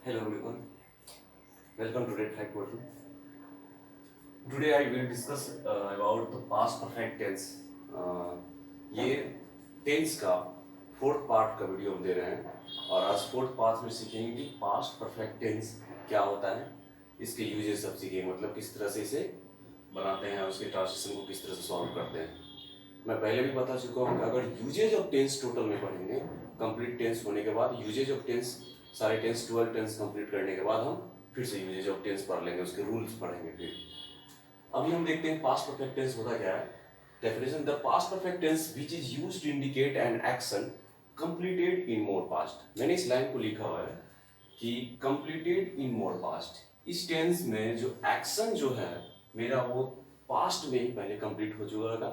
Hello everyone, welcome to Red Flag Portal. Today I will discuss about the past perfect tense. ये tense का fourth part का video हम दे रहे हैं और आज फोर्थ पार्ट में सीखेंगे कि पास्ट परफेक्ट टेंस क्या होता है, इसके यूजेस सब सीखेंगे, मतलब किस तरह से इसे बनाते हैं, उसके ट्रांसलेशन को किस तरह से सॉल्व करते हैं। मैं पहले भी बता चुका हूँ कि अगर यूजेज ऑफ टेंस टोटल में पढ़ेंगे, कंप्लीट टेंस होने के बाद यूजेज ऑफ टेंस, सारे टेंस 12 टेंस कंप्लीट करने के बाद हम फिर से यूजेज ऑफ टेंस पढ़ लेंगे, उसके रूल्स पढ़ेंगे। फिर अभी हम देखते हैं पास्ट परफेक्ट टेंस होता क्या है। Definition: the past perfect tense which is used to indicate an action completed in more past. मैंने इस लाइन को लिखा हुआ है कि कंप्लीटेड इन मोर पास्ट। इस टेंस में जो एक्शन जो है मेरा वो पास्ट में ही पहले कंप्लीट हो चुका था,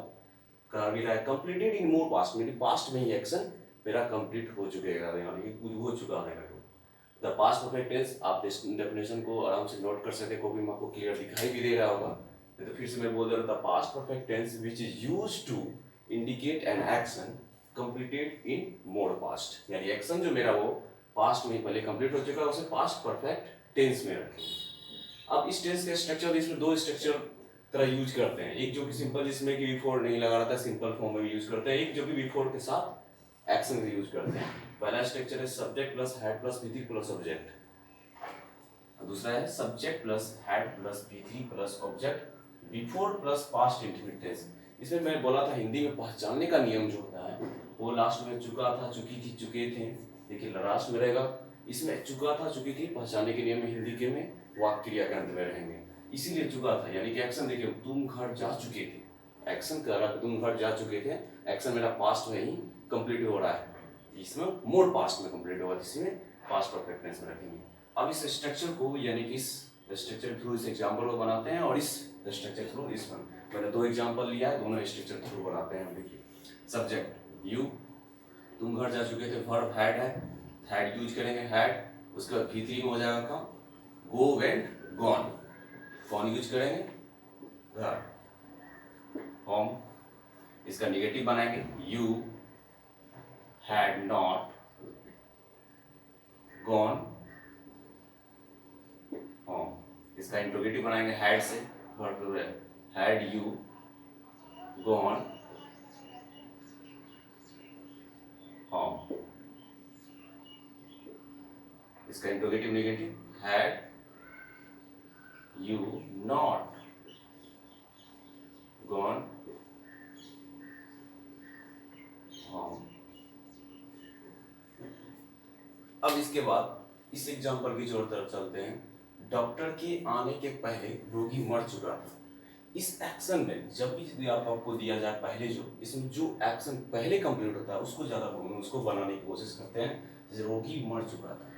करा भी रहा है। कंप्लीटेड इन मोर पास्ट मेरी पास्ट में ही एक्शन मेरा कंप्लीट हो चुकेगा, यानी कि कुछ हो चुका है। द पास्ट परफेक्ट टेंस, आप डेफिनेशन को आराम से नोट कर सकते हैं, कॉपी में आपको क्लियर दिखाई भी दे रहा होगा। तो फिर से मैं बोल दे रहा था, past perfect tense which is used to indicate an action completed in more past, यानी एक्शन जो मेरा वो पास्ट में पहले कंप्लीट हो चुका है, उसे पास्ट परफेक्ट टेंस में रखेंगे। अब इस टेंस का स्ट्रक्चर, इसमें दो स्ट्रक्चर तरह यूज करते हैं। एक जो कि सिंपल, जिसमें कि बिफोर नहीं लगा रहता, सिंपल फॉर्म में यूज करते हैं। एक जो कि बिफोर के साथ एक्शन का यूज करते हैं। पहला स्ट्रक्चर है subject plus had plus V3 plus object, दूसरा है subject plus had plus V3 plus object before plus past indefinite tense. इसमें मैं बोला था हिंदी में पहचानने का नियम जो होता है वो लास्ट में चुका था, चुकी थी, चुके थे, देखिए लास्ट में रहेगा। इसमें चुका था, चुकी थी पहचानने के नियम में हिंदी के में वाक्य क्रिया के अंत में रहेंगे, इसीलिए चुका था। यानी कि एक्शन देखिए, तुम घर जा चुके थे, एक्शन कर रहा, तुम घर जा चुके थे, एक्शन मेरा पास्ट में ही कंप्लीट हो रहा है, इसमें मोर पास्ट में कंप्लीट होगा, इसमें पास्ट परफेक्ट टेंस में रखेंगे। अब इस स्ट्रक्चर को, यानी कि इस स्ट्रक्चर थ्रू इस एग्जाम्पल को बनाते हैं और इस स्ट्रक्चर थ्रू इस पर, मैंने दो एग्जाम्पल लिया है, दोनों स्ट्रक्चर थ्रू बनाते हैं हम। देखिए सब्जेक्ट यू, तुम घर जा चुके थे, वर्ब हैड है, हैड यूज करेंगे हैड, उसके बाद V3 में हो जाएगा काम, go went gone, gone use करेंगे घर, होम, इसका निगेटिव बनाएंगे you had not gone home, इसका इंट्रोगेटिव बनाएंगे हैड से, verb had you gone home, इसका interrogative negative had you not gone home. अब इसके बाद इस एग्जांपल की जोर तरफ चलते हैं। डॉक्टर के आने के पहले रोगी मर चुका था। इस एक्शन में जब भी आपको दिया जाए, पहले जो इसमें जो एक्शन पहले कंप्लीट होता है उसको ज्यादा उसको बनाने की कोशिश करते हैं। जैसे रोगी मर चुका था,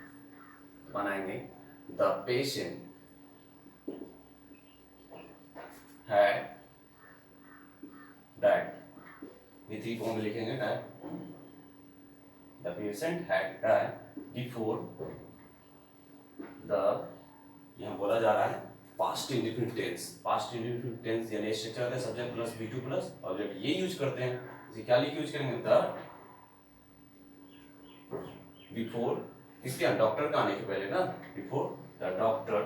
बनाएंगे the patient had died, V3 form में लिखेंगे died, the patient had died before the, यहाँ बोला जा रहा है past indefinite tense. Past indefinite tense यानी स्ट्रक्चर आता है subject plus V2 plus object, ये यूज करते हैं। इसे क्या लिख यूज करेंगे, द बिफोर, किसके, डॉक्टर का आने के पहले ना, before the doctor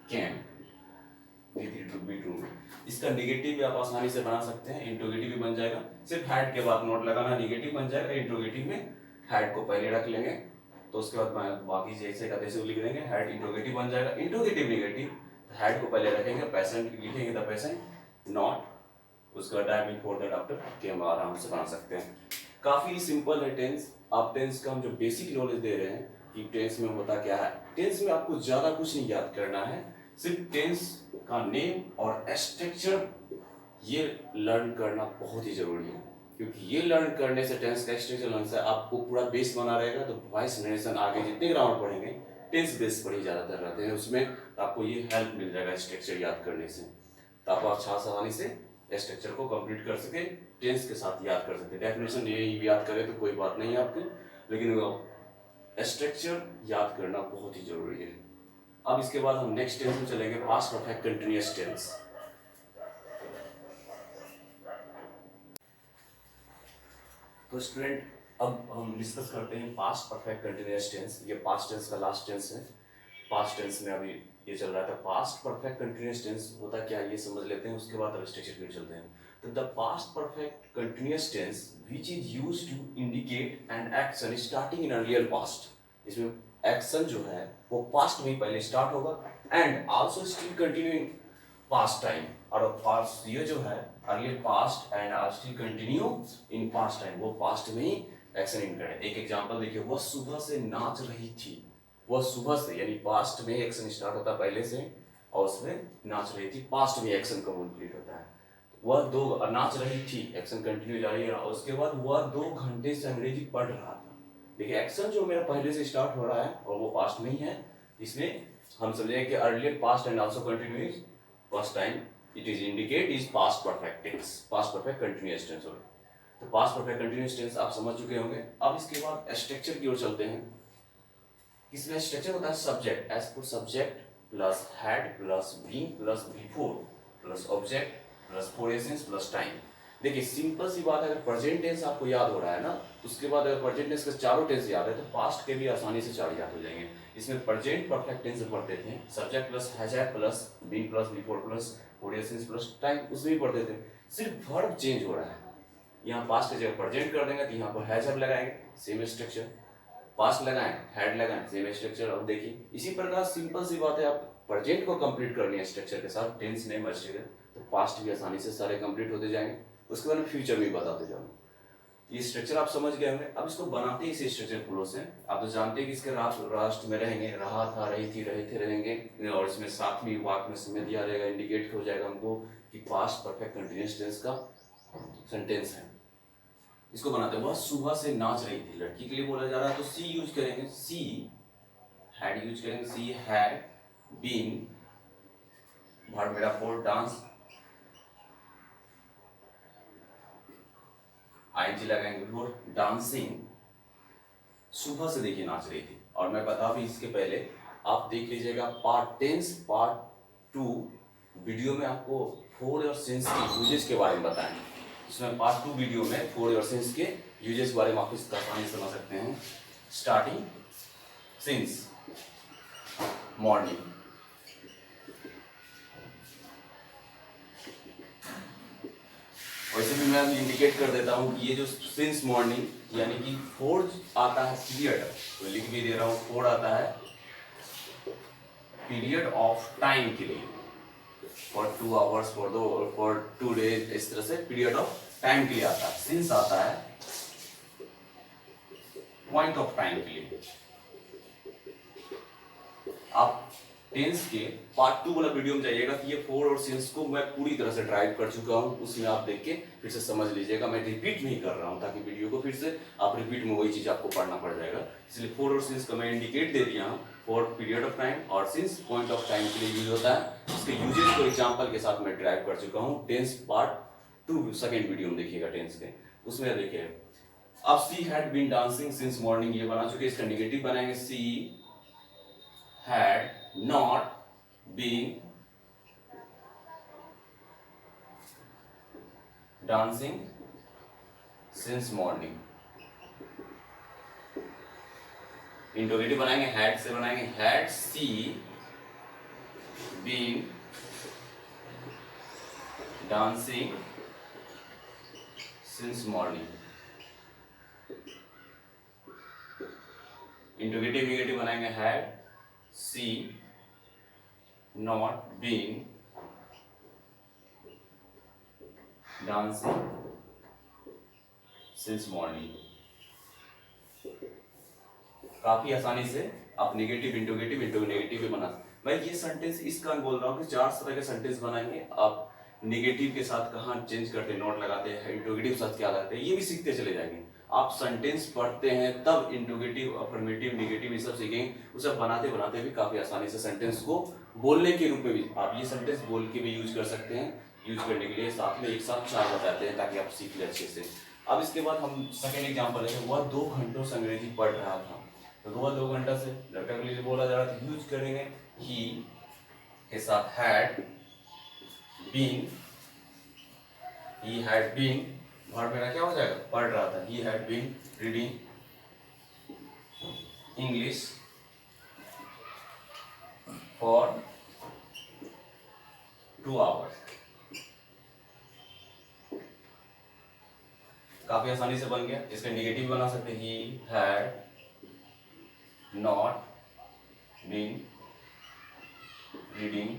can, V3 to V2। इसका नेगेटिव भी आप आसानी से बना सकते हैं, इंट्रोगेटिव भी बन जाएगा, सिर्फ हैड के बाद नोट लगाना, नेगेटिव बन जाएगा। इंट्रोगेटिव में हैड को पहले रख लेंगे, तो उसके बाद बाकी जैसे का तैसे लिख देंगे, हैड इंट्रोगेटिव बन जाएगा। इंट्रोगेटिव नेगेटिव, हैड को पहले रखेंगे, पेशेंट लिखेंगे द पेशेंट नॉट, उसका टाइम बिफोर द डॉक्टर के हम आराम से बना सकते हैं। काफी सिंपल है टेंस। आप टेंस का हम जो बेसिक नॉलेज दे रहे हैं कि टेंस में होता क्या है। टेंस में आपको ज्यादा कुछ नहीं याद करना है, सिर्फ टेंस का नेम और स्ट्रक्चर ये लर्न करना बहुत ही जरूरी है, क्योंकि ये लर्न करने से, टेंस का स्ट्रक्चर लर्न से आपको पूरा बेस बना रहेगा। तो वॉइस नरेशन आगे जितने ग्रामर पढ़ेंगे टेंस बेस पर ही ज्यादातर रहते हैं, उसमें तो आपको ये हेल्प मिल जाएगा स्ट्रक्चर याद करने से, तो आप अच्छा आसानी से स्ट्रक्चर को कंप्लीट कर सके, टेंस के साथ याद कर सकते। डेफिनेशन यही याद करें तो कोई बात नहीं है आपकी, लेकिन स्ट्रक्चर याद करना बहुत ही जरूरी है। अब इसके बाद हम नेक्स्ट टेंस में चलेंगे, पास्ट परफेक्ट कंटिन्यूअस टेंस। तो स्टूडेंट, अब हम डिस्कस करते हैं पास्ट परफेक्ट कंटिन्यूअस टेंस। ये पास्ट टेंस का लास्ट टेंस है। पास्ट टेंस में अभी ये चल रहा था। पास्ट परफेक्ट कंटिन्यूअस टेंस होता क्या है ये समझ लेते हैं, उसके बाद अब स्ट्रक्चर की ओर चलते हैं। तो the past perfect continuous tense which is used to indicate an action starting in earlier past. इसमें एक्शन जो है वो पास्ट में ही पहले स्टार्ट होगा and also still continuing past time. और पास्ट ये जो है earlier past and are still continue in past time, वो पास्ट में ही एक्शन इन करे। एक एग्जांपल देखिए, वह सुबह से नाच रही थी। वह सुबह से यानी पास्ट में एक्शन स्टार्ट होता है पहले से और उसमें नाच रही थी, पास्ट में एक्शन कंप्लीट होता है। वह दो नाच रही थी, एक्शन कंटिन्यू जारी है। और उसके बाद वह 2 घंटे से अंग्रेजी पढ़ रहा था। देखिए एक्शन जो मेरा पहले से स्टार्ट हो रहा है और वो पास्ट में ही है। इसमें हम समझेंगे कि earlier past and also continue first time it is indicate is past perfect tense, past perfect continuous tense. तो पास्ट परफेक्ट कंटिन्यूअस टेंस आप समझ चुके होंगे। अब इसके बाद स्ट्रक्चर की ओर चलते हैं। इसमें स्ट्रक्चर होता है subject, as for subject plus had plus being plus before plus object plus for since plus time. देखिए सिंपल सी बात है, अगर प्रेजेंट टेंस आपको याद हो रहा है ना, उसके बाद अगर प्रेजेंट टेंस के चारों टेंस याद है तो पास्ट के भी आसानी से चार याद हो जाएंगे। इसमें प्रेजेंट परफेक्ट टेंस पढ़ते थे, subject plus has had plus being plus before plus for since plus time, उसमें भी पढ़ते थे। सिर्फ वर्ब चेंज हो रहा है। यहाँ पास्ट की जगह प्रेजेंट कर देंगे तो यहाँ पर हैज हैव लगाएंगे, सेम स्ट्रक्चर। पास्ट लगाएं, हैड लगाएं, सेम स्ट्रक्चर। अब देखिए इसी प्रकार सिंपल सी बात है, आप प्रेजेंट को कंप्लीट करनी है स्ट्रक्चर के साथ, टेंस नहीं मचेगा तो पास्ट भी आसानी से सारे कंप्लीट होते जाएंगे। उसके बाद फ्यूचर भी बताते जाऊंगा। ये स्ट्रक्चर आप समझ गए होंगे। अब इसको बनाते ही इसी स्ट्रक्चर फ्लो से। आप तो जानते हैं कि इसके राष्ट्र में रहेंगे, रहा था, रही थी, रहे थे, रहेंगे। और इसमें सातवीं वाक्य में समय दिया रहेगा, इंडिकेट हो जाएगा हमको कि पास्ट परफेक्ट कंटिन्यूअस टेंस का सेंटेंस है। इसको बनाते हैं, वह सुबह से नाच रही थी। लड़की के लिए बोला जा रहा है तो सी यूज करेंगे, सी हैड यूज करेंगे, सी हैड बीन, वर्ब मेरा फॉर डांस, आईएनजी लगाएंगे फॉर डांसिंग। सुबह से देखिए नाच रही थी। और मैं बता भी इसके पहले आप देख लीजिएगा पार्ट टेंस पार्ट 2 वीडियो में आपको फोर और सिंस के यूजेस के बारे में बताएं। इसमें पार्ट 2 वीडियो में फोर और सिंस के यूजेस के बारे में आप इस आसानी से समझ सकते हैं। स्टार्टिंग सिंस मॉर्निंग, वैसे भी मैं इंडिकेट कर देता हूँ कि ये जो सिंस मॉर्निंग यानी कि फोर आता है पीरियड, तो लिख भी दे रहा हूँ, फोर आता है पीरियड ऑफ टाइम के लिए, फॉर 2 आवर्स, फॉर 2 डेज, इस तरह से पीरियड ऑफ टाइम के लिए आता है। सिंस आता है पॉइंट ऑफ टाइम के लिए। आप टेंस के पार्ट 2 वाला वीडियो में जाइएगा कि ये फोर और सिंस को मैं पूरी तरह से ड्राइव कर चुका हूं, उसमें आप देख के फिर से समझ लीजिएगा। मैं रिपीट नहीं कर रहा हूं ताकि वीडियो को फिर से आप रिपीट में वही चीज आपको पढ़ना पड़ जाएगा। इसलिए फोर और सिंस का मैं इंडिकेट दे दिया हूं, फॉर पीरियड ऑफ टाइम और सिंस पॉइंट ऑफ टाइम के लिए यूज होता है। इसके यूजेस को एग्जाम्पल के साथ मैं ड्राइव कर चुका हूँ। टेंस पार्ट 2 सेकेंड वीडियो में देखिएगा टेंस के, उसमें देखिए अब she had been dancing since morning ये बना चुके। इसका निगेटिव बनाएंगे, she had not been dancing since morning। Interrogative बनाएंगे, had से बनाएंगे, had she been dancing since morning। Interrogative negative बनाएंगे, had she not been dancing since morning। काफी आसानी से आप नेगेटिव इंटरोगेटिव इंटरोगेटिव भी बना। मैं ये सेंटेंस इस कारण बोल रहा हूँ कि 4 तरह के सेंटेंस बनाएंगे आप। नेगेटिव के साथ कहाँ चेंज करते हैं, नोट लगाते हैं, इंटरोगेटिव के साथ क्या लगाते हैं, ये भी सीखते चले जाएंगे। आप सेंटेंस पढ़ते हैं तब इंटरोगेटिव अफर्मेटिव नेगेटिव ये सब सीखेंगे। उसे बनाते बनाते भी काफी आसानी से सेंटेंस को बोलने के रूप में भी आप ये सेंटेंस बोल के भी यूज कर सकते हैं। यूज करने के लिए साथ में एक साथ 4 बताते हैं ताकि आप सीख ले अच्छे से। अब इसके बाद हम सेकेंड एग्जाम्पल है, वह 2 घंटों से अंग्रेजी पढ़ रहा था। तो वह 2 घंटा से लड़का के लिए बोला जा रहा था, यूज करेंगे ही के साथ had been, he had been verb मेरा क्या हो जाएगा, पढ़ रहा था। He had been reading English for 2 hours. काफी आसानी से बन गया। इसका नेगेटिव बना सकते हैं, he had not been reading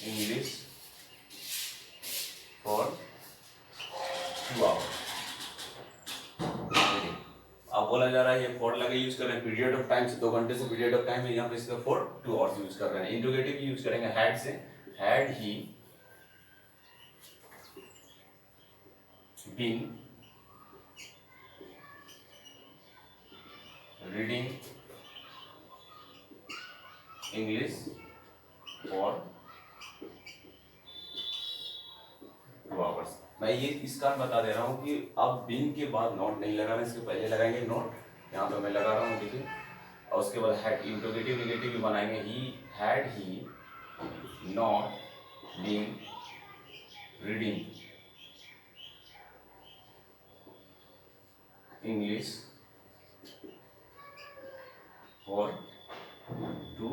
English for 2 hours. अब बोला जा रहा है ये फॉर लगे यूज कर रहे हैं पीरियड ऑफ टाइम से, 2 घंटे से पीरियड ऑफ टाइम है, यहाँ पे इसका फॉर 2 आवर्स यूज कर रहे हैं। इंट्रोगेटिव यूज करेंगे हैड से, had he been reading English for 2 hours. मैं ये इस कारण बता दे रहा हूँ कि अब बीन के बाद नॉट नहीं लगाना, इसके पहले लगाएंगे नॉट। यहाँ पे मैं लगा रहा हूँ, देखिए। और उसके बाद हैड, इंट्रोगेटिव नेगेटिव भी बनाएंगे। He had he not been reading English for 2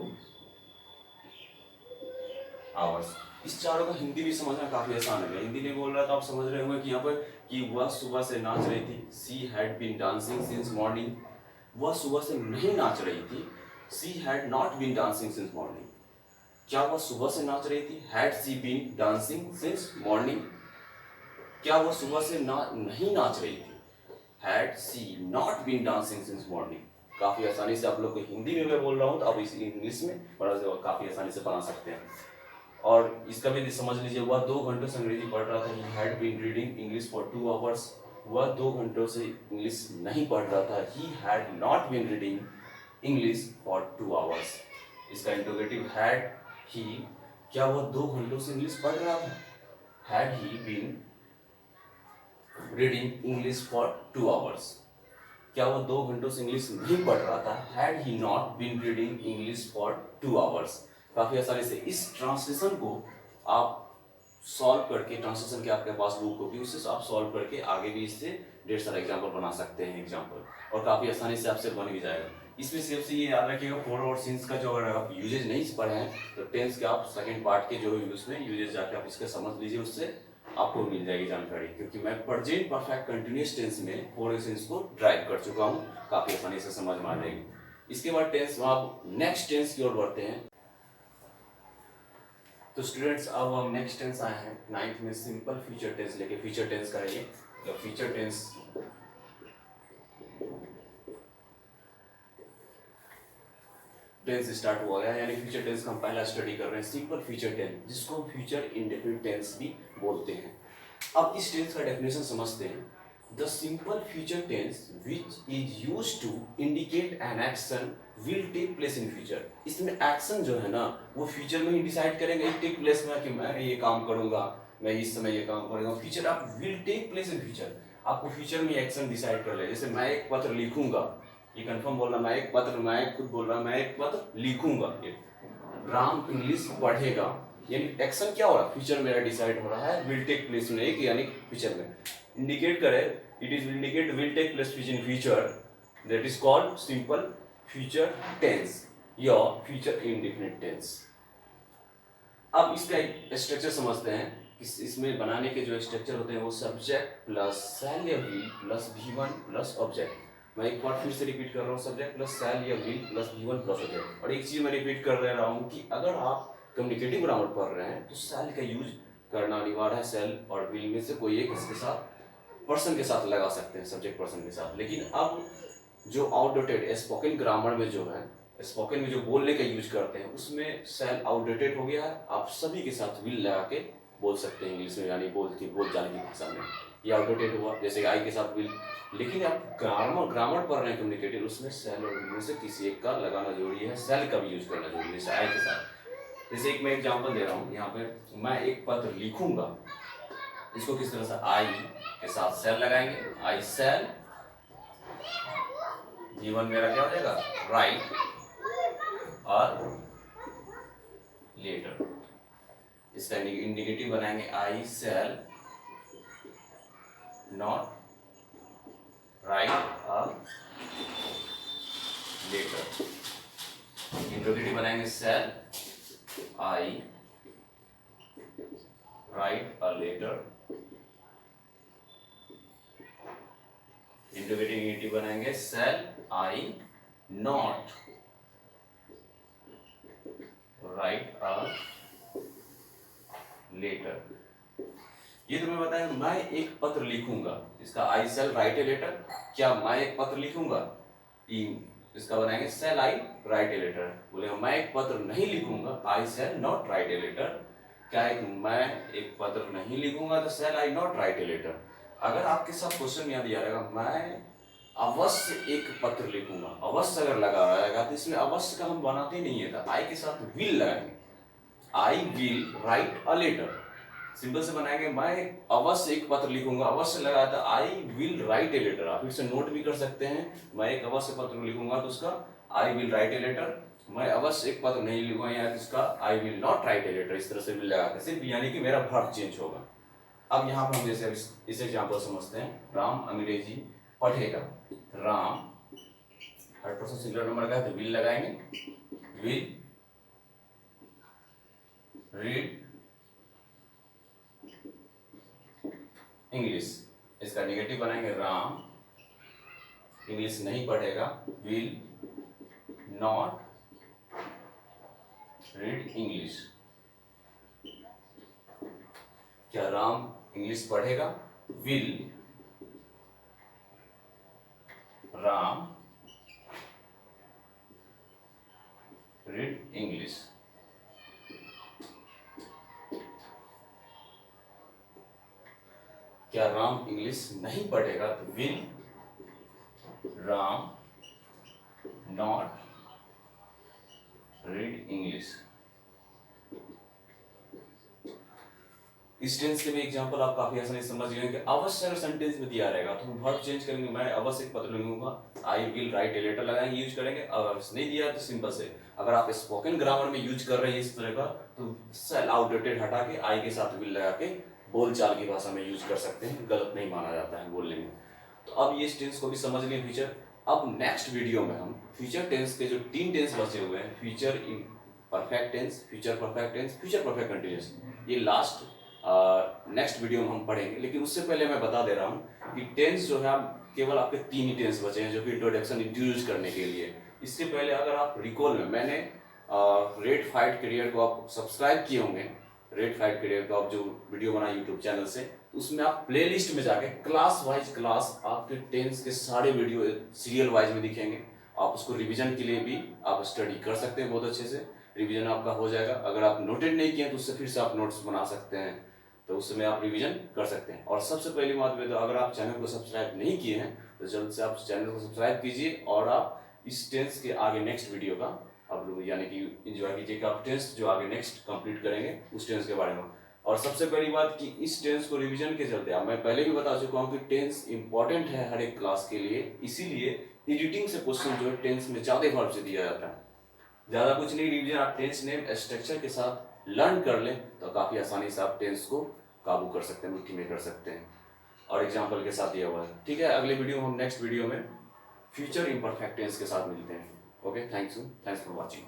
hours. इस चारों का हिंदी भी समझना काफी आसान है। हिंदी नहीं बोल रहा तो आप समझ रहे होंगे कि यहाँ पर कि वह सुबह से नाच रही थी। She had been dancing since morning. वह सुबह से नहीं नाच रही थी। She had not been dancing since morning. क्या वह सुबह से नाच रही थी? Had she been dancing since morning. क्या वह सुबह से नहीं नाच रही थी? Had she not been dancing since morning. काफी आसानी से आप लोग को हिंदी में मैं बोल रहा हूँ तो आप इस इंग्लिश में काफी आसानी से बना सकते हैं। और इसका भी समझ लीजिए, वह 2 घंटों से अंग्रेजी पढ़ रहा था। He had been reading English for 2 hours. वह 2 घंटों से इंग्लिश नहीं पढ़ रहा था। He had not been reading English for 2 hours. इसका इंट्रोगेटिव हैड ही, क्या वह 2 घंटों से इंग्लिश पढ़ रहा था? Had he been reading English for 2 hours. क्या वह 2 घंटों से इंग्लिश नहीं पढ़ रहा था? Had he not been reading English for 2 hours. काफी आसानी से इस ट्रांसलेशन को आप सॉल्व करके, ट्रांसलेशन के आपके पास बुक होगी, उससे आप सॉल्व करके आगे भी इससे ढेर सारा एग्जाम्पल बना सकते हैं एग्जाम्पल, और काफी आसानी से आपसे बन भी जाएगा। इसमें सिर्फ से ये याद रखिएगा, फॉर और सिंस का जो अगर आप यूजेज नहीं पढ़े हैं तो टेंस के आप सेकंड पार्ट के जो उसमें यूजेज जाके आप इसके समझ लीजिए, उससे आपको मिल जाएगी जानकारी। क्योंकि मैं प्रेजेंट परफेक्ट कंटिन्यूअस टेंस में फॉर और सिंस को ड्राइव कर चुका हूँ, काफी आसानी से समझ में आ जाएगी। इसके बाद टेंस आप नेक्स्ट टेंस की ओर बढ़ते हैं। तो स्टूडेंट्स अब हम नेक्स्ट टेंस आए हैं 9th में, सिंपल फ्यूचर टेंस लेके। फ्यूचर टेंस करेंगे तो फ्यूचर टेंस स्टार्ट हुआ है, यानी फ्यूचर टेंस का हम पहला स्टडी कर रहे हैं, सिंपल फ्यूचर टेंस, जिसको हम फ्यूचर इंडेफिनिट टेंस भी बोलते हैं। अब इस टेंस का डेफिनेशन समझते हैं। The simple future tense which is used to indicate an action will take place in future. इसमें एक्शन जो है ना वो फ्यूचर में ही डिसाइड करेंगे, एक टेक प्लेस में, कि मैं ये काम करूंगा, मैं इस समय ये काम करूंगा। फ्यूचर आप will take place in future, आपको फ्यूचर में एक्शन डिसाइड कर ले। जैसे मैं एक पत्र लिखूंगा, ये कंफर्म बोलना, मैं खुद बोल रहा हूँ, मैं एक पत्र लिखूंगा, राम इंग्लिश पढ़ेगा, यानी एक्शन क्या हो रहा है, फ्यूचर मेरा डिसाइड हो रहा है, विल टेक प्लेस में, एक यानी फ्यूचर में इंडिकेट करे, it is indicate will take place in future, that is called simple future tense या फ्यूचर इंडेफिनिट टेंस। अब इसका स्ट्रक्चर समझते हैं। इसमें बनाने के जो स्ट्रक्चर होते हैं वो सब्जेक्ट प्लस सेल या will plus V1 plus object. मैं एक बार फिर से रिपीट कर रहा हूँ, सब्जेक्ट प्लस सेल या will plus V1 plus object. और एक चीज मैं रिपीट कर रहा हूँ कि अगर आप कम्युनिकेटिव ग्रामर पढ़ रहे हैं तो सेल का यूज करना अनिवार्य है। सेल और विल में से कोई एक इसके साथ पर्सन के साथ लगा सकते हैं, सब्जेक्ट पर्सन के साथ। लेकिन अब जो आउटडेटेड स्पोकन ग्रामर में जो है, स्पोकन में जो बोलने का यूज करते हैं उसमें सेल आउटडेटेड हो गया है। आप सभी के साथ विल लगा के बोल सकते हैं इंग्लिश में, यानी बोल जाने की भाषा में ये आउटडेटेड हुआ। जैसे आई के साथ विल, लेकिन आप ग्रामर पढ़ रहे हैं कम्युनिकेटिव, उसमें सेल और विल में से किसी एक का लगाना जरूरी है, सेल का भी यूज करना जरूरी है, जैसे आई के साथ। जैसे एक मैं एग्जाम्पल दे रहा हूँ, यहाँ पे मैं एक पत्र लिखूंगा, इसको किस तरह से आई के साथ सेल लगाएंगे, आई सेल, जीवन मेरा क्या हो जाएगा, राइट और लेटर। इसका इंडिकेटिव बनाएंगे, I shall not write a letter। Interrogative बनाएंगे shall I write a letter। Interrogative negative बनाएंगे shall I not write a letter। ये तुम्हें बताया मैं एक पत्र लिखूंगा, इसका आई शैल राइट ए लेटर, क्या मैं एक पत्र लिखूंगा, इसका बनाएंगे शैल आई राइट ए लेटर। बोले मैं एक पत्र नहीं लिखूंगा, I shall not write a letter. क्या है, मैं एक पत्र नहीं लिखूंगा तो shall I not write a letter. अगर आपके साथ क्वेश्चन याद दिया रहेगा मैं अवश्य एक पत्र लिखूंगा, अवश्य अगर लगा रहेगा तो इसमें अवश्य का हम बनाते नहीं है, तो आई के साथ विल लगाएंगे, I will write a letter. Simple से बनाएंगे मैं अवश्य एक पत्र लिखूंगा, अवश्य लगाया था I will write a letter. आप इसे नोट भी कर सकते हैं, मैं एक अवश्य पत्र लिखूंगा तो उसका I will write a letter. मैं अवश्य एक पत्र नहीं लिखूंगा या इसका I will not write a letter. इस तरह से विल लगा के सिर्फ यानी कि मेरा वर्ब चेंज होगा। अब यहाँ पर हम जैसे इस एग्जाम्पल समझते हैं, राम अंग्रेजी पढ़ेगा। राम 100% सिंगुलर नंबर का है तो विल लगाएंगे, विल रीड इंग्लिश। इसका नेगेटिव बनाएंगे, राम इंग्लिश नहीं पढ़ेगा, विल नॉट रीड इंग्लिश। क्या राम इंग्लिश पढ़ेगा, विल राम रीड इंग्लिश। क्या राम इंग्लिश नहीं पढ़ेगा तो will Ram not read English. इस टेंस के भी एग्जांपल आप काफी आसानी से समझ गए कि अवश्य अगर सेंटेंस में दिया रहेगा तो हम वर्ब चेंज करेंगे, मैं अवश्य एक पत्र लिखूंगा, I will write a letter लगाएंगे, यूज करेंगे। अगर नहीं दिया तो सिंपल से अगर आप स्पोकन ग्रामर में यूज कर रहे हैं इस तरह का तो सेल आउटडेटेड हटा के आई के साथ विल लगा के बोलचाल की भाषा में यूज कर सकते हैं, गलत नहीं माना जाता है बोलने में। तो अब ये टेंस को भी समझ लिए फ्यूचर। अब नेक्स्ट वीडियो में हम फ्यूचर टेंस के जो 3 टेंस बचे हुए हैं, future perfect tense, future perfect tense, future perfect continuous, ये लास्ट नेक्स्ट वीडियो में हम पढ़ेंगे। लेकिन उससे पहले मैं बता दे रहा हूँ कि टेंस जो है केवल आपके 3 ही टेंस बचे हैं जो कि इंट्रोडक्शन इंट्रोड्यूस करने के लिए। इसके पहले अगर आप रिकॉल में मैंने रेड फाइट करियर को आप सब्सक्राइब किए होंगे, रेड फाइट करियर को आप जो वीडियो बनाए यूट्यूब चैनल से, उसमें आप प्लेलिस्ट में जाके क्लास वाइज क्लास आपके टेंस के सारे वीडियो सीरियल वाइज में दिखेंगे। आप उसको रिवीजन के लिए भी आप स्टडी कर सकते हैं, बहुत अच्छे से रिवीजन आपका हो जाएगा। अगर आप नोटेड नहीं किए तो उससे फिर से आप नोट्स बना सकते हैं, तो उसमें आप रिवीजन कर सकते हैं। और सबसे पहली बात में तो अगर आप चैनल को सब्सक्राइब नहीं किए हैं तो जल्द से आप चैनल को सब्सक्राइब कीजिए और आप इस टेंस के आगे नेक्स्ट वीडियो का आप लोग यानी कि इंजॉय कीजिए कि आप टेंस जो आगे नेक्स्ट कंप्लीट करेंगे उस टेंस के बारे में। और सबसे पहली बात कि इस टेंस को रिवीजन के चलते मैं पहले भी बता चुका हूँ कि टेंस इंपॉर्टेंट है हर एक क्लास के लिए, इसीलिए एडिटिंग से क्वेश्चन जो है टेंस में ज्यादा वर्ब से दिया जाता है। ज्यादा कुछ नहीं, रिवीजन आप टेंस नेम स्ट्रक्चर के साथ लर्न कर लें तो काफी आसानी से आप टेंस को काबू कर सकते हैं, मुट्ठी में कर सकते हैं और एग्जाम्पल के साथ दिया हुआ है। ठीक है, अगले वीडियो में हम नेक्स्ट वीडियो में फ्यूचर इम्परफेक्ट टेंस के साथ मिलते हैं। Okay, thanks for watching.